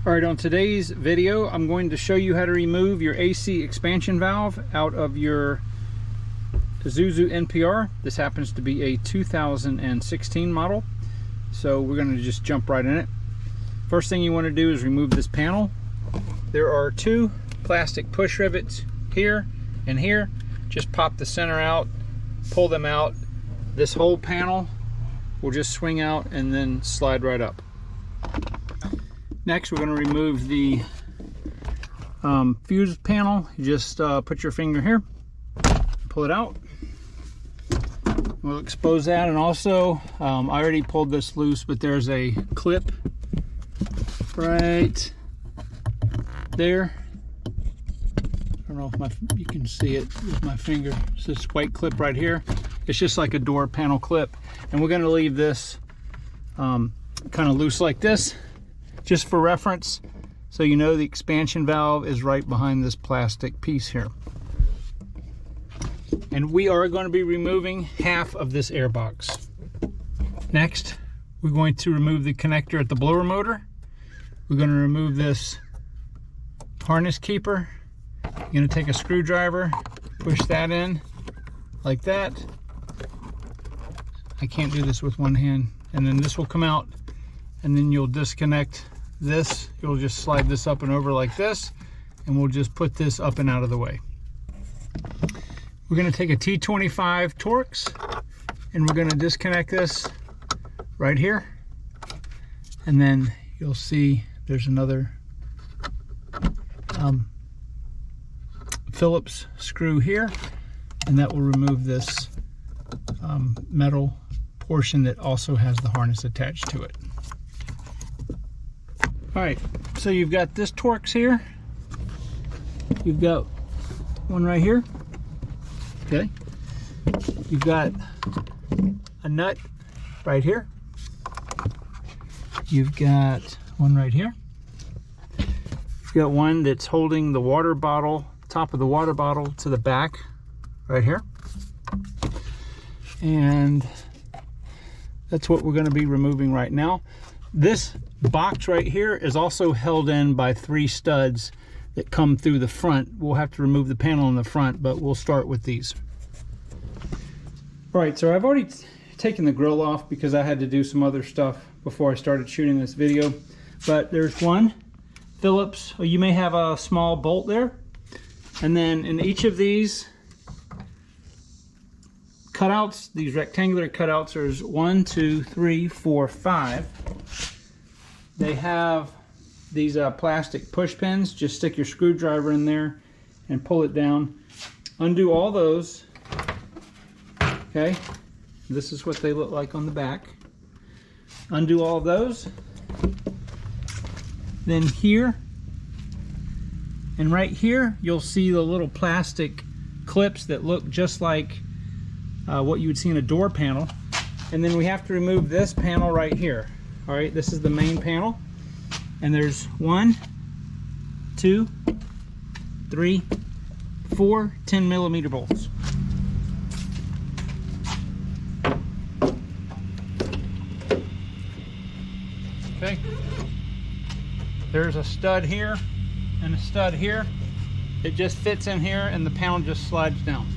Alright, on today's video, I'm going to show you how to remove your AC expansion valve out of your Isuzu NPR. This happens to be a 2016 model, so we're going to just jump right in it. First thing you want to do is remove this panel. There are two plastic push rivets here and here. Just pop the center out, pull them out. This whole panel will just swing out and then slide right up. Next, we're going to remove the fuse panel. You just put your finger here, pull it out. We'll expose that, and also I already pulled this loose, but there's a clip right there. I don't know if you can see it with my finger. It's this white clip right here. It's just like a door panel clip, and we're going to leave this kind of loose like this, just for reference, so you know the expansion valve is right behind this plastic piece here. And we are going to be removing half of this airbox. Next, we're going to remove the connector at the blower motor. We're going to remove this harness keeper. You're going to take a screwdriver, push that in like that. I can't do this with one hand. And then this will come out, and then you'll disconnect this. You'll just slide this up and over like this, and we'll just put this up and out of the way. We're going to take a T25 Torx, and we're going to disconnect this right here, and then you'll see there's another Phillips screw here, and that will remove this metal portion that also has the harness attached to it. Alright, so you've got this Torx here, you've got one right here, okay, you've got a nut right here, you've got one right here, you've got one that's holding the water bottle, top of the water bottle to the back right here, and that's what we're going to be removing right now. This box right here is also held in by 3 studs that come through the front. We'll have to remove the panel in the front, but we'll start with these. All right, so I've already taken the grill off because I had to do some other stuff before I started shooting this video. But there's one Phillips, or you may have a small bolt there. And then in each of these cutouts, these rectangular cutouts, there's 1, 2, 3, 4, 5. They have these plastic push pins. Just stick your screwdriver in there and pull it down. Undo all those. Okay, this is what they look like on the back. Undo all of those. Then here and right here, you'll see the little plastic clips that look just like what you would see in a door panel. And then we have to remove this panel right here. All right, this is the main panel, and there's 1, 2, 3, 4 10mm bolts. Okay, there's a stud here and a stud here. It just fits in here, and the panel just slides down.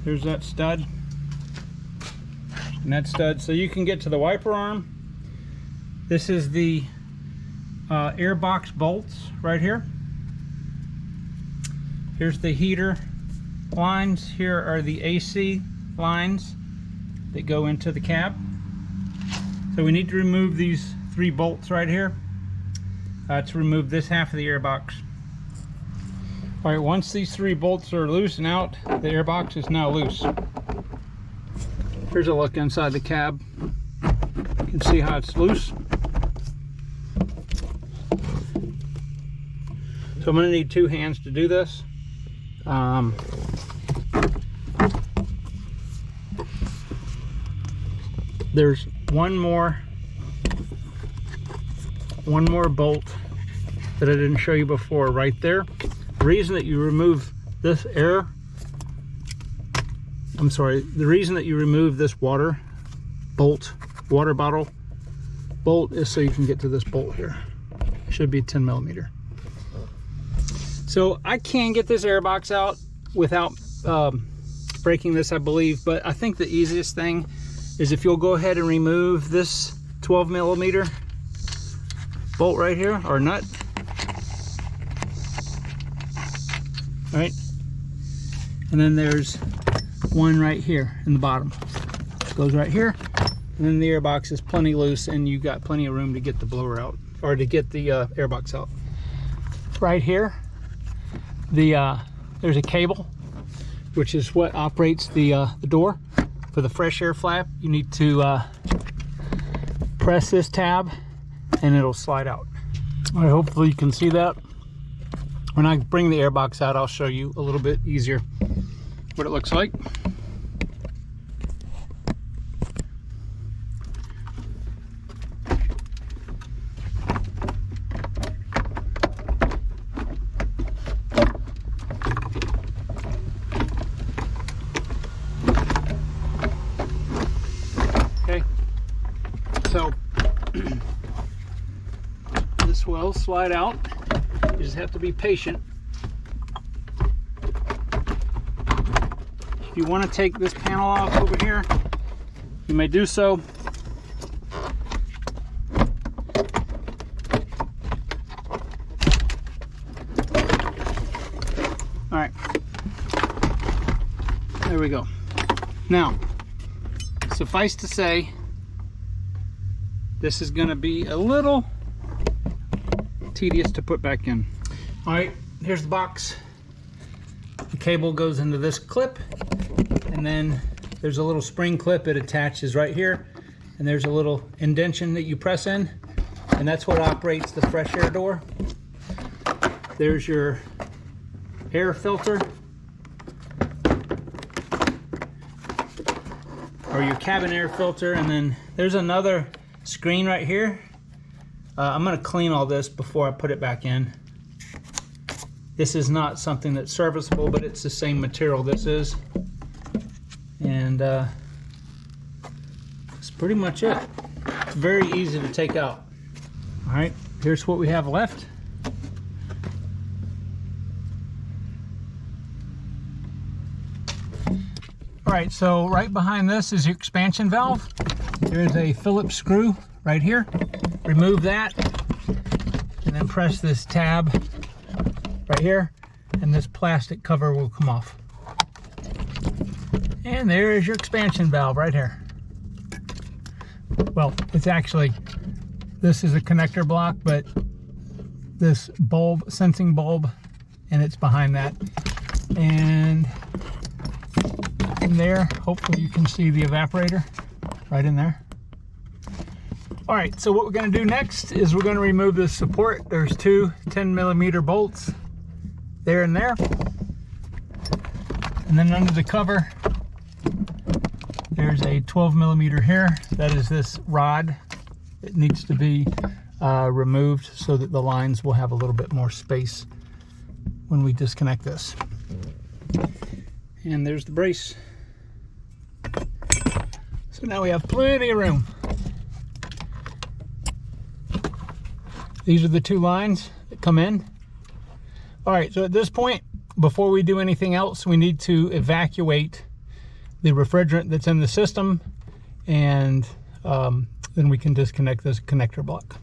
There's that stud and that stud, so you can get to the wiper arm. This is the airbox bolts right here. Here's the heater lines. Here are the AC lines that go into the cab. So we need to remove these 3 bolts right here to remove this half of the airbox. All right, once these 3 bolts are loose and out, the airbox is now loose. Here's a look inside the cab. You can see how it's loose. So I'm going to need 2 hands to do this. There's one more bolt that I didn't show you before right there. The reason that you remove this the reason that you remove this water bottle bolt is so you can get to this bolt here. It should be 10 millimeter. So I can get this airbox out without breaking this, I believe, but I think the easiest thing is if you'll go ahead and remove this 12 millimeter bolt right here, or nut. All right, and then there's one right here in the bottom. It goes right here, and then the airbox is plenty loose, and you got plenty of room to get the blower out, or to get the airbox out. Right here, there's a cable, which is what operates the door. For the fresh air flap, you need to press this tab, and it'll slide out. All right, hopefully you can see that. When I bring the airbox out, I'll show you a little bit easier what it looks like. Okay, so this will slide out. You just have to be patient. If you want to take this panel off over here, you may do so. All right, there we go. Now, suffice to say, this is going to be a little tedious to put back in. All right, here's the box. The cable goes into this clip, and then there's a little spring clip. It attaches right here, and there's a little indentation that you press in, and that's what operates the fresh air door. There's your air filter, or your cabin air filter, and then there's another screen right here. I'm going to clean all this before I put it back in. This is not something that's serviceable, but it's the same material this is. And that's pretty much it. It's very easy to take out. All right, here's what we have left. All right, so right behind this is your expansion valve. There's a Phillips screw right here. Remove that, and then press this tab right here, and this plastic cover will come off. And there is your expansion valve right here. Well, it's actually, this is a connector block, but this bulb, sensing bulb, and it's behind that. And in there, hopefully you can see the evaporator right in there. All right, so what we're going to do next is we're going to remove this support. There's two 10 millimeter bolts there and there. And then under the cover, there's a 12 millimeter here. That is this rod. It needs to be removed so that the lines will have a little bit more space when we disconnect this. And there's the brace. So now we have plenty of room. These are the two lines that come in. All right, so at this point, before we do anything else, we need to evacuate the refrigerant that's in the system, and then we can disconnect this connector block.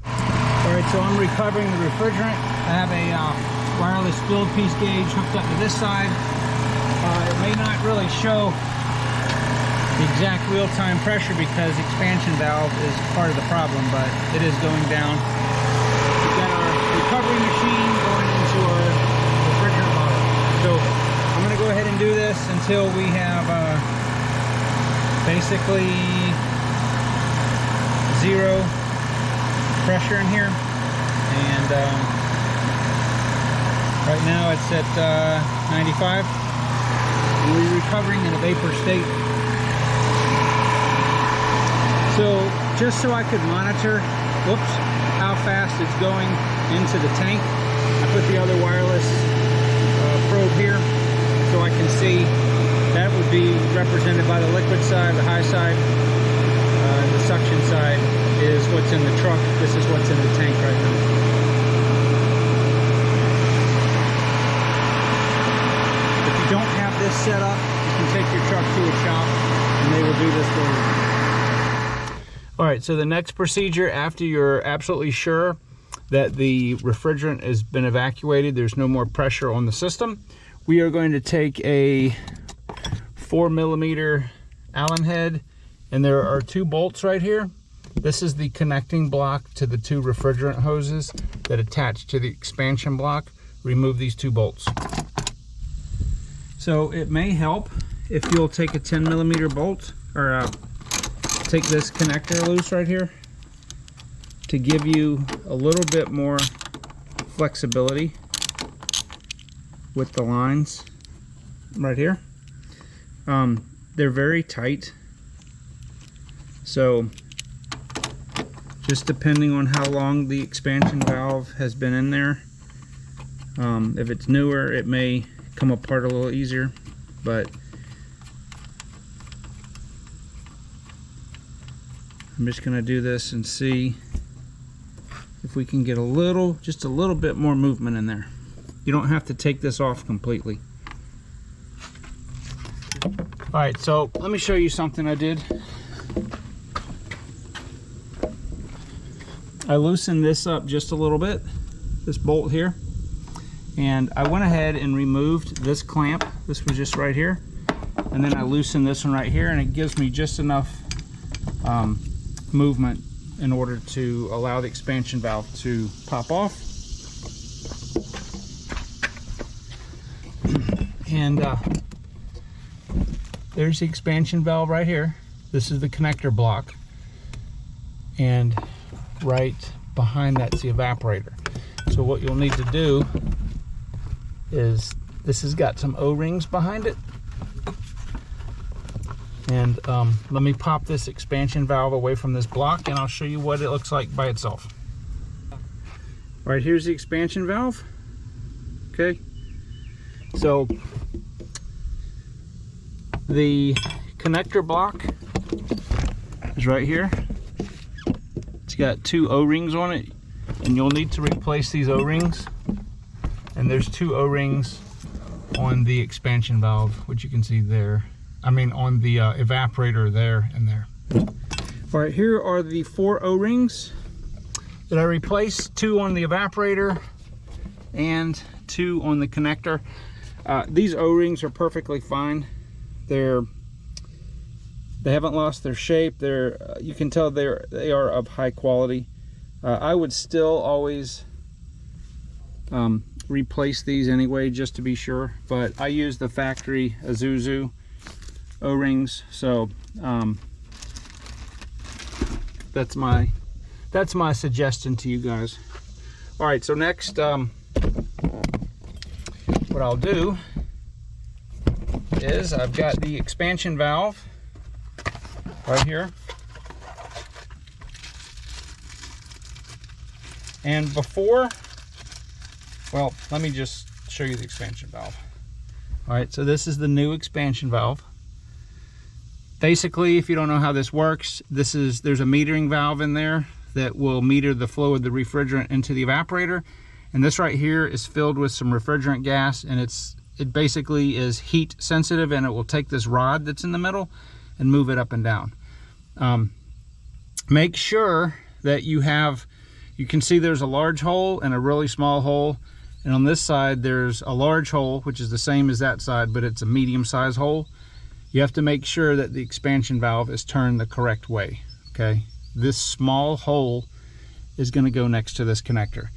All right, so I'm recovering the refrigerant. I have a wireless filled piece gauge hooked up to this side. It may not really show the exact real-time pressure because the expansion valve is part of the problem, but it is going down. We've got our recovery machine going into our refrigerant bottle. So I'm going to go ahead and do this until we have basically zero pressure in here. And right now it's at 95. And we're recovering in a vapor state. So just so I could monitor, how fast it's going into the tank, I put the other wireless probe here so I can see. That would be represented by the liquid side, the high side, and the suction side. is what's in the truck. This is what's in the tank right now. If you don't have this set up, you can take your truck to a shop and they will do this for you. All right, so the next procedure, after you're absolutely sure that the refrigerant has been evacuated, there's no more pressure on the system, we are going to take a 4mm Allen head, and there are 2 bolts right here. This is the connecting block to the 2 refrigerant hoses that attach to the expansion block. Remove these 2 bolts. So it may help if you'll take a 10mm bolt, or take this connector loose right here to give you a little bit more flexibility with the lines right here. They're very tight, so just depending on how long the expansion valve has been in there, if it's newer, it may come apart a little easier, but I'm just going to do this and see if we can get just a little bit more movement in there. You don't have to take this off completely. All right, so let me show you something I did. I loosened this up just a little bit, this bolt here, and I went ahead and removed this clamp. This was just right here, and then I loosened this one right here, and it gives me just enough movement in order to allow the expansion valve to pop off. And there's the expansion valve right here. This is the connector block, and right behind that's the evaporator. So what you'll need to do is, this has got some O-rings behind it, and let me pop this expansion valve away from this block and I'll show you what it looks like by itself. All right, here's the expansion valve. Okay, so the connector block is right here. It's got 2 O-rings on it, and you'll need to replace these O-rings. And there's 2 O-rings on the expansion valve, which you can see there. I mean on the evaporator there and there. All right, here are the 4 O-rings that I replaced. 2 on the evaporator and 2 on the connector. These O-rings are perfectly fine. They haven't lost their shape. You can tell they are of high quality. I would still always replace these anyway, just to be sure, but I use the factory Isuzu O-rings, so that's my suggestion to you guys. All right, so next what I'll do is, I've got the expansion valve right here, and well, let me just show you the expansion valve. All right, so this is the new expansion valve. Basically, if you don't know how this works, there's a metering valve in there that will meter the flow of the refrigerant into the evaporator, and this right here is filled with some refrigerant gas, and it basically is heat sensitive, and it will take this rod that's in the middle and move it up and down. Make sure that you can see there's a large hole and a really small hole, and on this side there's a large hole, which is the same as that side, but it's a medium-sized hole. You have to make sure that the expansion valve is turned the correct way, okay? This small hole is going to go next to this connector.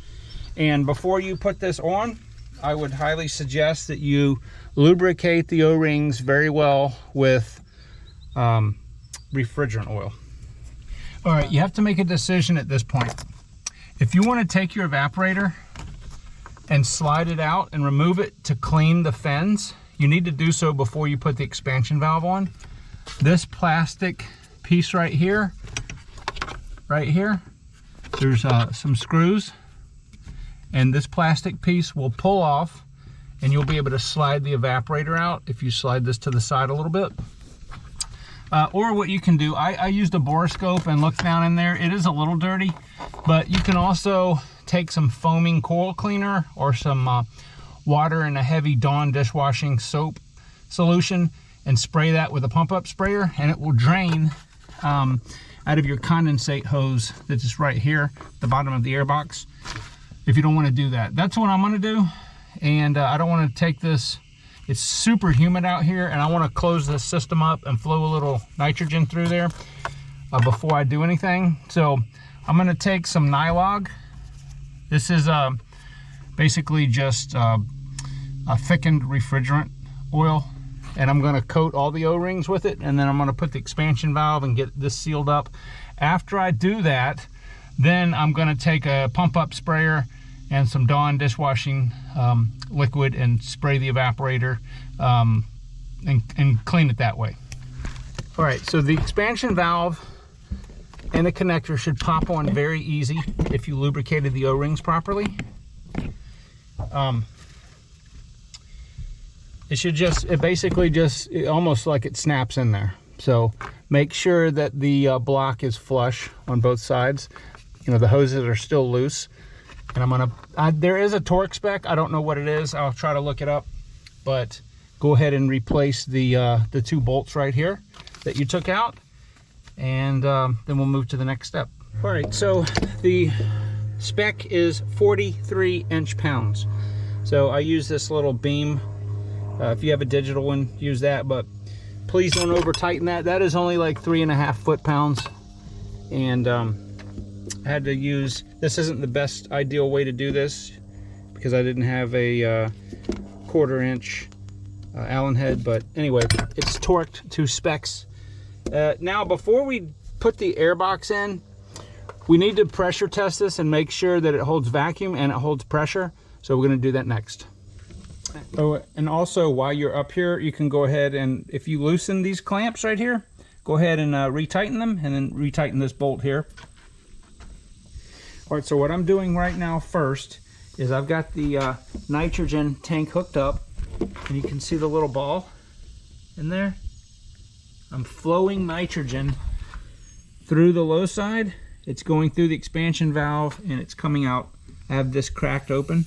And before you put this on, I would highly suggest that you lubricate the O-rings very well with refrigerant oil. All right, you have to make a decision at this point. If you want to take your evaporator and slide it out and remove it to clean the fins, you need to do so before you put the expansion valve on. This plastic piece right here, there's some screws, and this plastic piece will pull off, and you'll be able to slide the evaporator out if you slide this to the side a little bit. Or what you can do, I used a borescope and looked down in there. It is a little dirty, but you can also take some foaming coil cleaner or some water and a heavy Dawn dishwashing soap solution and spray that with a pump-up sprayer, and it will drain out of your condensate hose that's just right here, the bottom of the airbox. If you don't want to do that, that's what I'm going to do. And I don't want to take this, it's super humid out here, and I want to close this system up and flow a little nitrogen through there before I do anything. So I'm going to take some Nylog. This is basically just a thickened refrigerant oil, and I'm going to coat all the O-rings with it, and then I'm going to put the expansion valve and get this sealed up. After I do that, then I'm going to take a pump-up sprayer and some Dawn dishwashing liquid and spray the evaporator and clean it that way. All right, so the expansion valve and the connector should pop on very easy if you lubricated the O-rings properly. It basically just almost like it snaps in there. So make sure that the block is flush on both sides. You know, the hoses are still loose. And there is a torque spec. I don't know what it is. I'll try to look it up. But go ahead and replace the 2 bolts right here that you took out. And then we'll move to the next step. All right, so the spec is 43 inch-pounds. So I use this little beam. If you have a digital one, use that, but please don't over tighten that. That is only like 3.5 foot-pounds. And I had to use, this isn't the best ideal way to do this because I didn't have a 1/4 inch Allen head, but anyway, it's torqued to specs. Now, before we put the airbox in, we need to pressure test this and make sure that it holds vacuum and it holds pressure. So we're going to do that next. Oh, and also while you're up here, you can go ahead and, if you loosen these clamps right here, go ahead and retighten them, and then retighten this bolt here. All right, so what I'm doing right now first is I've got the nitrogen tank hooked up, and you can see the little ball in there. I'm flowing nitrogen through the low side. It's going through the expansion valve and it's coming out. I have this cracked open.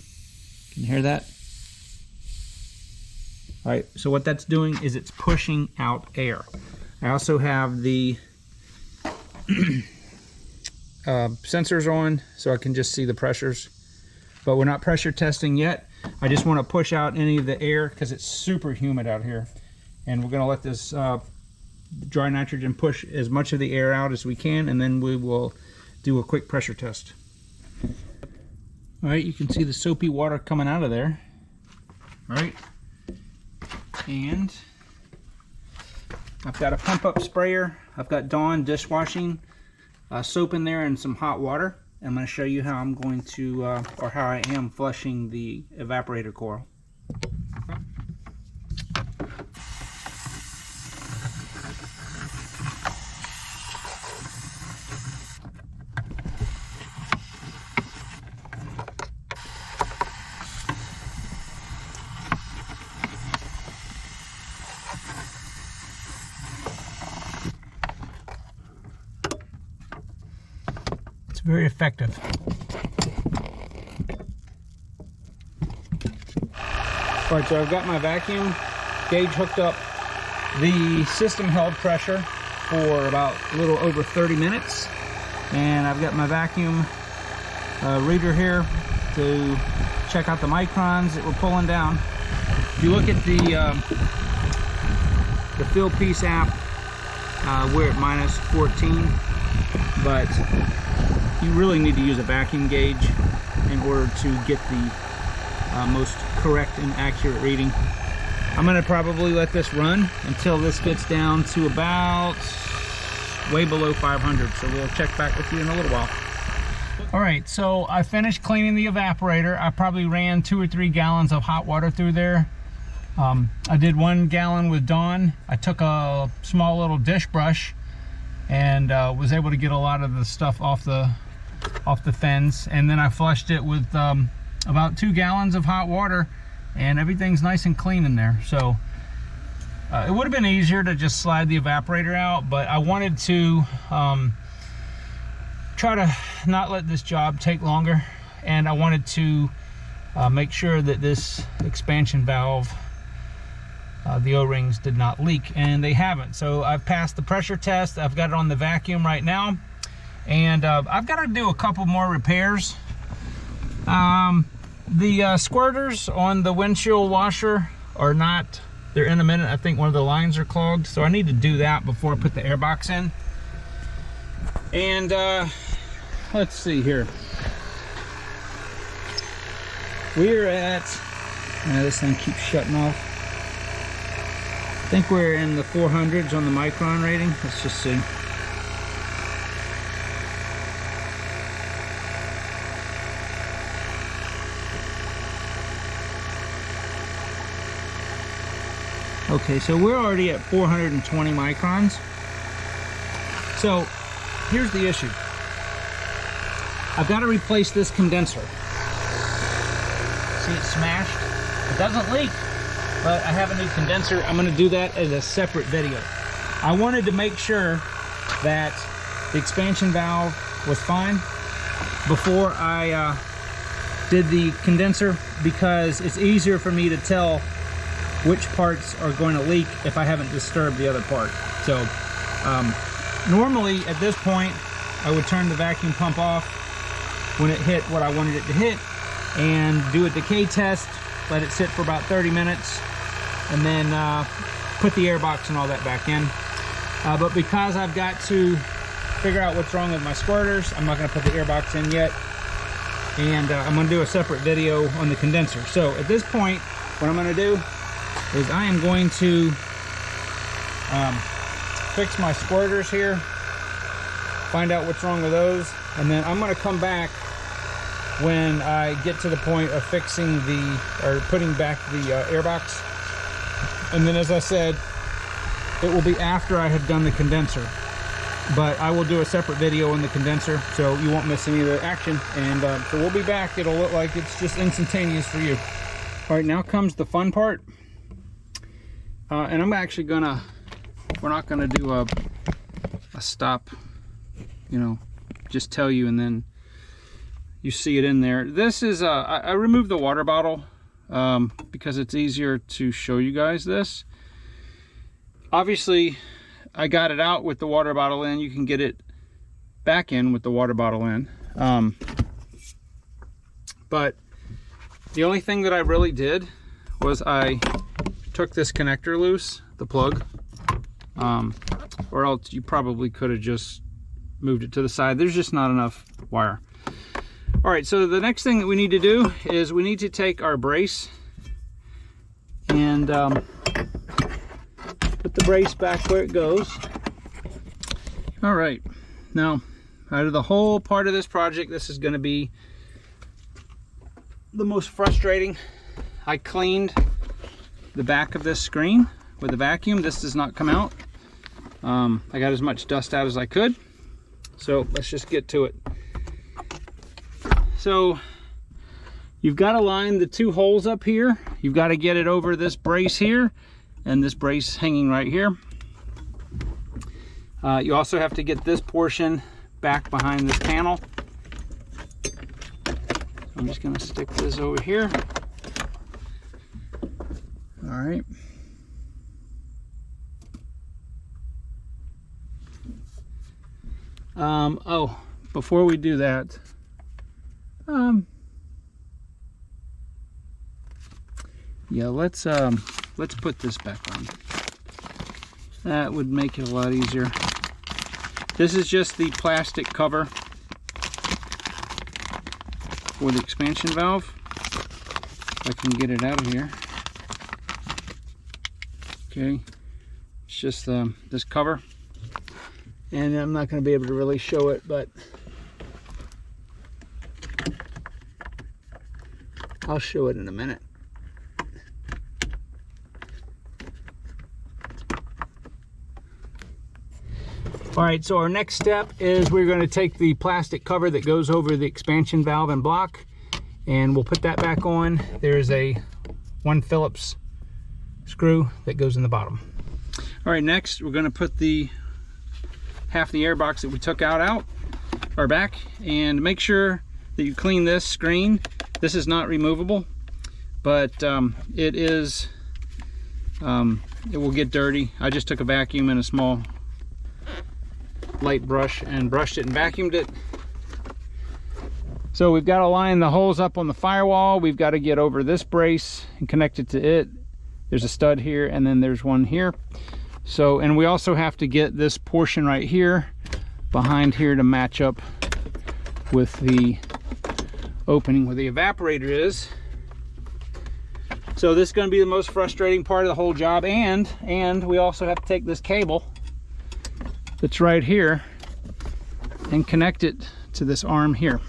Can you hear that? All right, so what that's doing is it's pushing out air. I also have the sensors on so I can just see the pressures, but we're not pressure testing yet. I just want to push out any of the air because it's super humid out here, and we're going to let this dry nitrogen push as much of the air out as we can, and then we will do a quick pressure test. All right, you can see the soapy water coming out of there. All right, and I've got a pump-up sprayer. I've got Dawn dishwashing soap in there and some hot water. I'm going to show you how I'm going to, or how I am flushing the evaporator coil. Very effective. All right, so I've got my vacuum gauge hooked up. The system held pressure for about a little over 30 minutes. And I've got my vacuum reader here to check out the microns that we're pulling down. If you look at the fill piece app, we're at -14, but you really need to use a vacuum gauge in order to get the most correct and accurate reading. I'm going to probably let this run until this gets down to about way below 500, so we'll check back with you in a little while. All right, so I finished cleaning the evaporator. I probably ran 2 or 3 gallons of hot water through there. I did 1 gallon with Dawn. I took a small little dish brush and was able to get a lot of the stuff off the fins, and then I flushed it with about 2 gallons of hot water, and everything's nice and clean in there. So It would have been easier to just slide the evaporator out, but I wanted to try to not let this job take longer, and I wanted to make sure that this expansion valve, the O-rings did not leak, and they haven't. So I've passed the pressure test. I've got it on the vacuum right now, and I've got to do a couple more repairs. The squirters on the windshield washer are not, they're in a minute. I think one of the lines are clogged, so I need to do that before I put the airbox in. And let's see here. We're at, this thing keeps shutting off. I think we're in the 400s on the micron rating. Let's just see. Okay, so we're already at 420 microns. So here's the issue. I've got to replace this condenser. See, it's smashed. It doesn't leak, but I have a new condenser. I'm going to do that as a separate video. I wanted to make sure that the expansion valve was fine before I did the condenser, because it's easier for me to tell which parts are going to leak if I haven't disturbed the other part. So normally at this point I would turn the vacuum pump off when it hit what I wanted it to hit and do a decay test, let it sit for about 30 minutes, and then put the airbox and all that back in. But because I've got to figure out what's wrong with my squirters, I'm not going to put the airbox in yet, and I'm going to do a separate video on the condenser. So at this point, what I'm going to do is I am going to fix my squirters here, find out what's wrong with those, and then I'm going to come back when I get to the point of fixing putting back the airbox. And then, as I said, it will be after I have done the condenser, but I will do a separate video on the condenser so you won't miss any of the action. And so we'll be back. It'll look like it's just instantaneous for you. All right, now comes the fun part. And I'm actually gonna, we're not gonna do a stop, you know, just tell you and then you see it in there. This is, I removed the water bottle because it's easier to show you guys this. Obviously, I got it out with the water bottle in. You can get it back in with the water bottle in. But the only thing that I really did was I took this connector loose, the plug, or else you probably could have just moved it to the side. There's just not enough wire. All right, so the next thing that we need to do is we need to take our brace and put the brace back where it goes. All right, now out of the whole part of this project, this is going to be the most frustrating. I cleaned the back of this screen with a vacuum. This does not come out. I got as much dust out as I could. So let's just get to it. So you've got to line the two holes up here. You've got to get it over this brace here and this brace hanging right here. You also have to get this portion back behind this panel. I'm just going to stick this over here. All right. Oh, before we do that, yeah, let's put this back on. That would make it a lot easier. This is just the plastic cover for the expansion valve. If I can get it out of here. Okay, it's just this cover, and I'm not going to be able to really show it, but I'll show it in a minute. All right, so our next step is we're going to take the plastic cover that goes over the expansion valve and block, and we'll put that back on. There's a 1 Phillips screw that goes in the bottom. All right, next we're going to put the half the airbox that we took out or back, and make sure that you clean this screen. This is not removable, but it is. It will get dirty. I just took a vacuum and a small light brush and brushed it and vacuumed it. So we've got to line the holes up on the firewall. We've got to get over this brace and connect it to it. There's a stud here, and then there's one here. So, and we also have to get this portion right here behind here to match up with the opening where the evaporator is. So this is going to be the most frustrating part of the whole job, and we also have to take this cable that's right here and connect it to this arm here.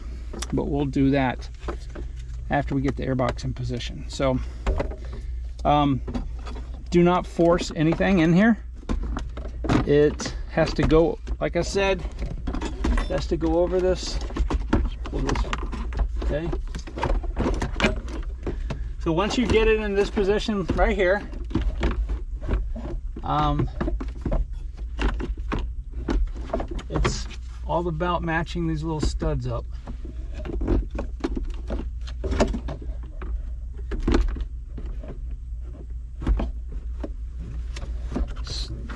But we'll do that after we get the airbox in position. So do not force anything in here. It has to go, like I said, it has to go over this. Just pull this, okay? So once you get it in this position right here, it's all about matching these little studs up.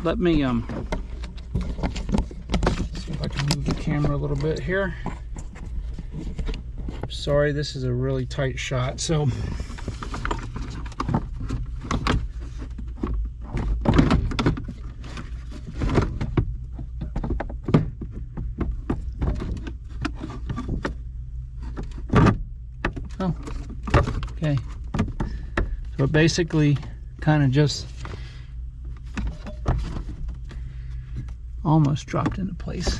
Let me see if I can move the camera a little bit here. Sorry, this is a really tight shot, so oh, okay. So it basically kind of just almost dropped into place.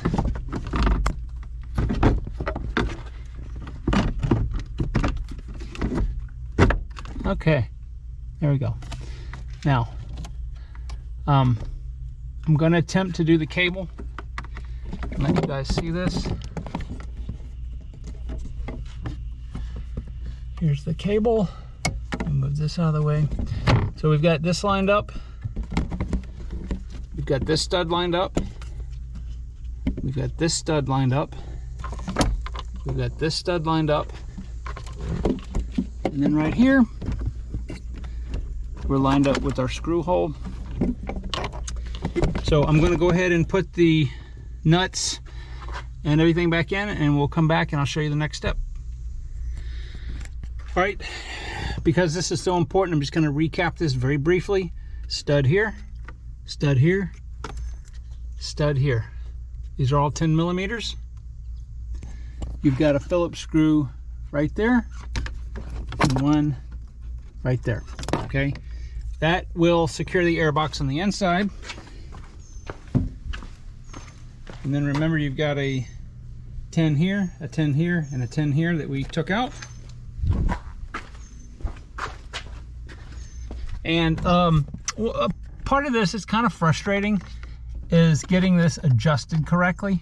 Okay, there we go. Now, I'm going to attempt to do the cable. Let you guys see this. Here's the cable. Move this out of the way. So we've got this lined up. We've got this stud lined up. We've got this stud lined up. We've got this stud lined up. And then right here, we're lined up with our screw hole. So I'm going to go ahead and put the nuts and everything back in, and we'll come back and I'll show you the next step. All right, because this is so important, I'm just going to recap this very briefly. Stud here, stud here, stud here. These are all 10 millimeters. You've got a Phillips screw right there and one right there. Okay, that will secure the airbox on the inside. And then remember, you've got a 10 here, a 10 here, and a 10 here that we took out. And part of this is kind of frustrating, is getting this adjusted correctly.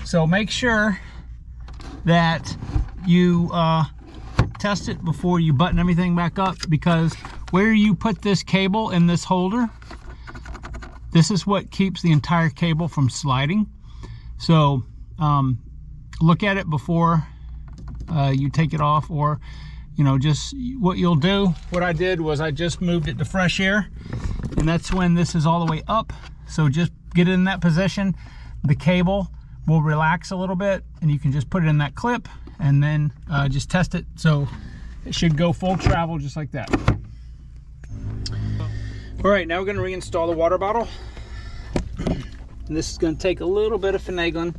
So make sure that you test it before you button everything back up, because where you put this cable in this holder, this is what keeps the entire cable from sliding. So look at it before you take it off, or you know, just what you'll do. What I did was I just moved it to fresh air, and that's when this is all the way up. So just get it in that position. The cable will relax a little bit, and you can just put it in that clip and then just test it. So it should go full travel just like that. All right, now we're going to reinstall the water bottle. And this is going to take a little bit of finagling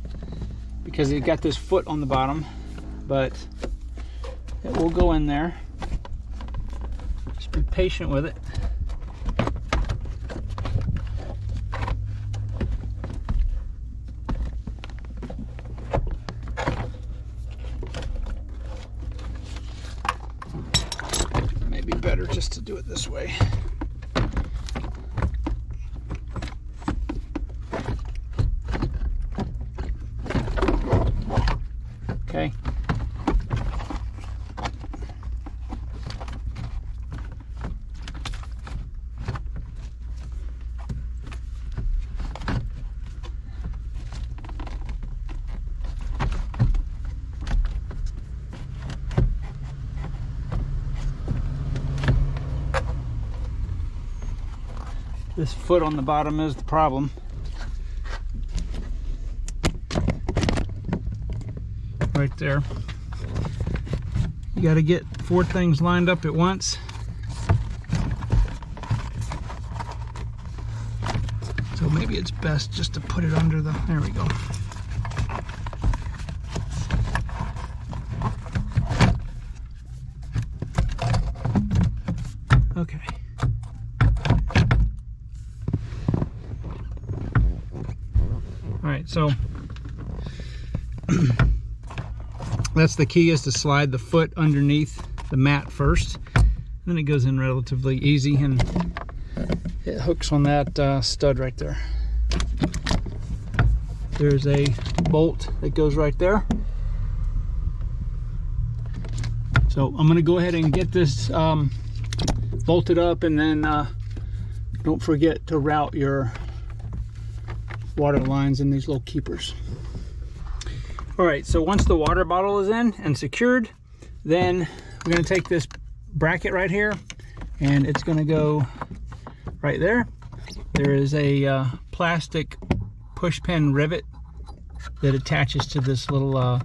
because it's got this foot on the bottom, but it will go in there. Just be patient with it. It may be better just to do it this way. Okay. This foot on the bottom is the problem. Right there. You got to get 4 things lined up at once. So maybe it's best just to put it under the, there we go. Okay. All right, so that's the key, is to slide the foot underneath the mat first. Then it goes in relatively easy, and it hooks on that stud right there. There's a bolt that goes right there. So I'm going to go ahead and get this bolted up, and then don't forget to route your water lines in these little keepers. All right, so once the water bottle is in and secured, then we're going to take this bracket right here, and it's going to go right there. There is a plastic push pin rivet that attaches to this little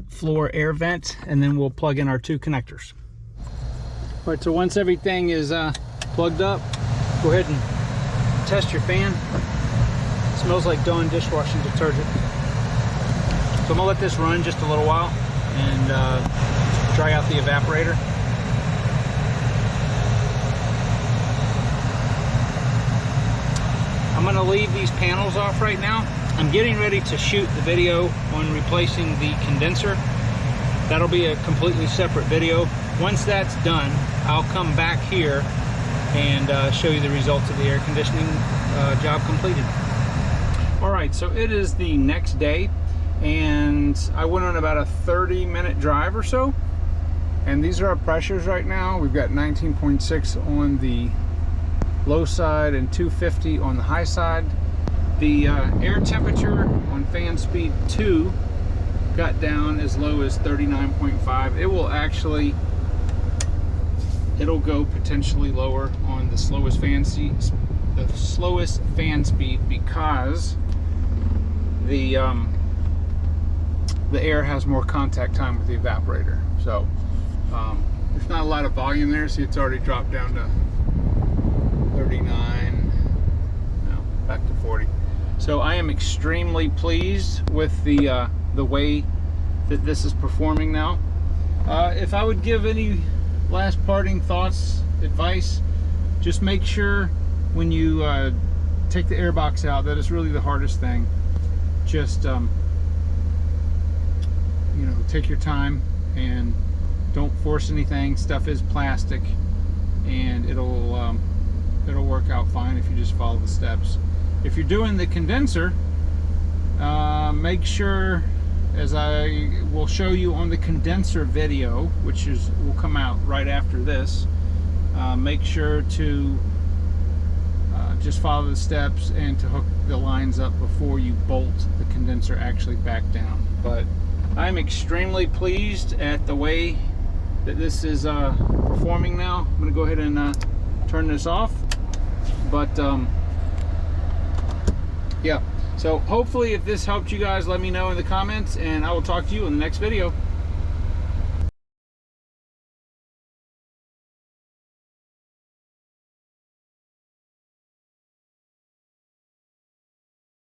floor air vent, and then we'll plug in our 2 connectors. All right, so once everything is plugged up, go ahead and test your fan. It smells like Dawn dishwashing detergent. So I'm gonna let this run just a little while and dry out the evaporator. I'm gonna leave these panels off right now. I'm getting ready to shoot the video on replacing the condenser. That'll be a completely separate video. Once that's done, I'll come back here and show you the results of the air conditioning job completed. All right, so it is the next day, and I went on about a 30-minute drive or so, and these are our pressures right now. We've got 19.6 on the low side and 250 on the high side. The air temperature on fan speed 2 got down as low as 39.5. It will actually, it'll go potentially lower on the slowest fan speed, because the air has more contact time with the evaporator. So there's not a lot of volume there. See, it's already dropped down to 39, no, back to 40. So I am extremely pleased with the way that this is performing now. If I would give any last parting thoughts, advice, just make sure when you take the airbox out, that is really the hardest thing. Just you know, take your time and don't force anything. Stuff is plastic, and it'll work out fine if you just follow the steps. If you're doing the condenser, make sure, as I will show you on the condenser video, which will come out right after this, make sure to just follow the steps and to hook the lines up before you bolt the condenser actually back down. But I'm extremely pleased at the way that this is performing now. I'm going to go ahead and turn this off. But yeah, so hopefully if this helped you guys, let me know in the comments, and I will talk to you in the next video.